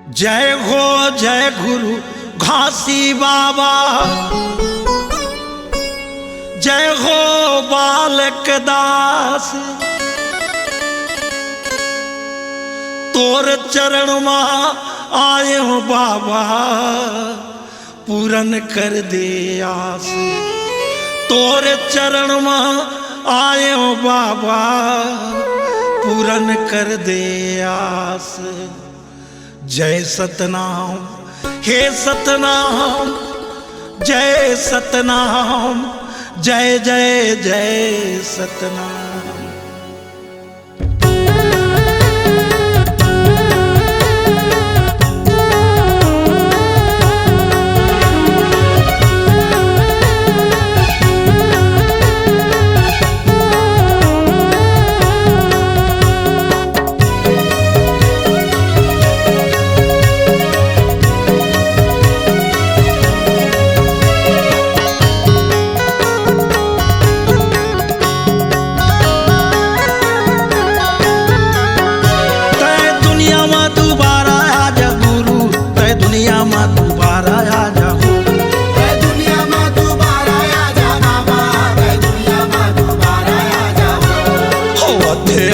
जय हो जय गुरु घासी बाबा, जय हो बालक दास। तोर चरण मां आए हो बाबा, पूरन कर दे आस। तोर चरण मां आए हो बाबा, पूरन कर दे आस। जय सतनाम हे सतनाम, जय सतनाम, जय जय जय सतनाम।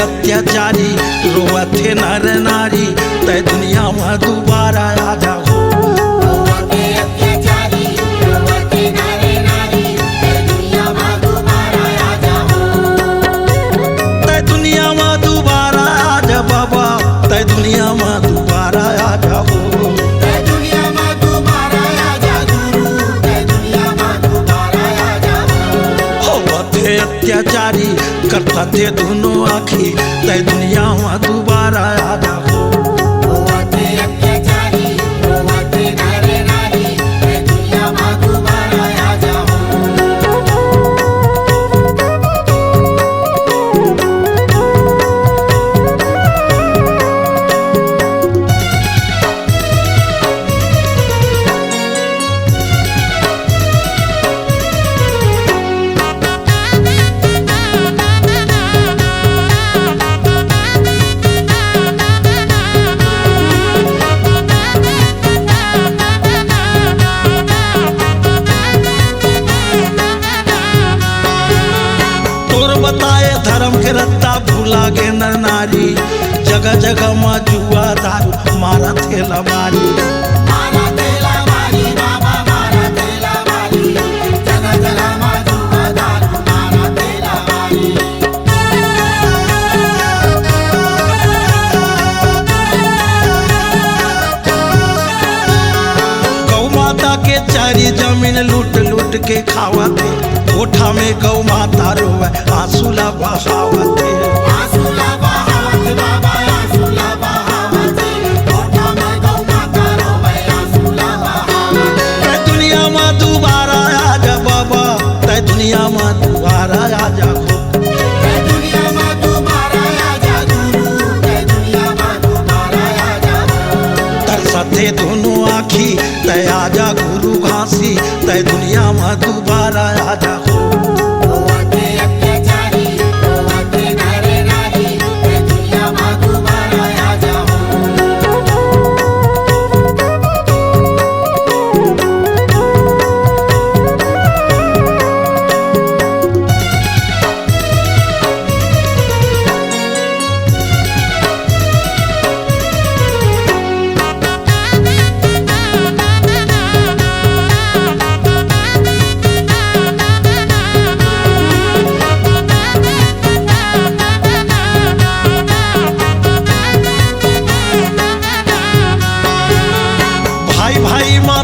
अत्याचारी रोवथे नर नारी, तय दुनिया में दोबारा आ जाओ। अत्याचारी रोवथे नर नारी, तय दुनिया में दोबारा आ जाओ। तय दुनिया में दोबारा आ जा बाबा, तय दुनिया में दोबारा आ जाओ। तय दुनिया में दोबारा आ जा गुरु, तय दुनिया में दोबारा आ जाओ। होवथे अत्याचारी करता थे दोनों आखी, तय दुनिया में दोबारा आ जाओ। होवथे अत्याचारी रोवथे नर नारी, तय दुनिया में दोबारा आ जाओ। बताए धर्म के रत्ता भूला गे नर नारी, जगह जगह में जुआ दारू मारा थेला मारी। मारा थेला मारी बाबा, मारा थेला मारी, जगह जगह में जुआ दारू मारा थेला मारी। गौ माता के चारी जमीन लूट लूट के खावते, कोठा में गौ माता रोवे आंसुला बहावते। आंसुला बहावते बाबा, आंसुला बहावते, कोठा में गौ माता रोवे आंसुला बहावते। तय दुनिया में दोबारा आ जा बाबा, तय दुनिया में दोबारा आ जा। तय दुनिया में दोबारा आ जा गुरु, तय दुनिया में दोबारा आ जा। तरसते दोनों आखी, तय आजा गुरु घासी, तय दुनिया में दोबारा आ जा। होवथे अत्याचारी रोवथे नर नारी, तय दुनिया में दोबारा आ जाओ।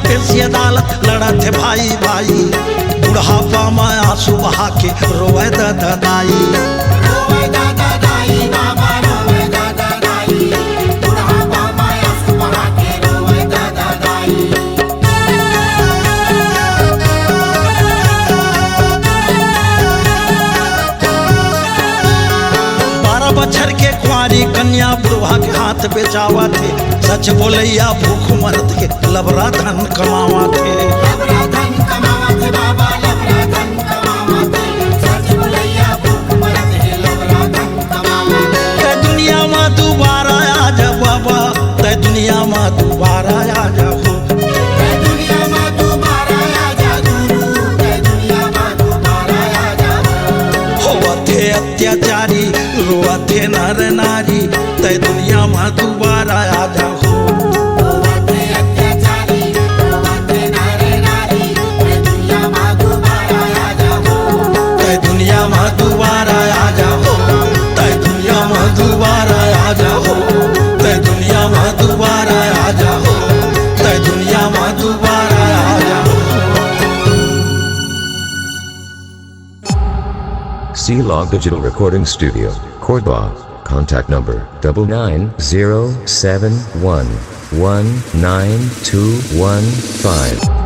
पेशी अदालत लड़ा थे भाई भाई, बुढ़ापा में आंसू बहा के रोवे दादा दाई। रोवे दादा दाई बाबा, रोवे दादा दाई, बुढ़ापा में आंसू बहा के रोवे दादा दाई। 12 बछर के कुंवारी कन्या बुढ़वा के हाथ बेचावा थे, सच बोलैया भूख मर्द के लबरा धन कमावा थे। लबरा धन कमावा थे बाबा, लबरा धन कमावा थे, सच बोलैया भूख मर्द के लबरा धन कमावा थे। तय दुनिया में दोबारा आ जा बाबा, तय दुनिया में दोबारा अत्याचारी रोवत थे नर नारी तै दुनिया में दोबारा आ जाओ रोवते अत्याचारी रोवते नर नारी तै दुनिया में दोबारा आ जाओ तै दुनिया में दोबारा आ जाओ तै दुनिया में दोबारा आ जाओ तै दुनिया में दोबारा आ जाओ तै दुनिया में दोबारा आ जाओ C-Log Digital Recording Studio, Cordoba. Contact number 99071192115.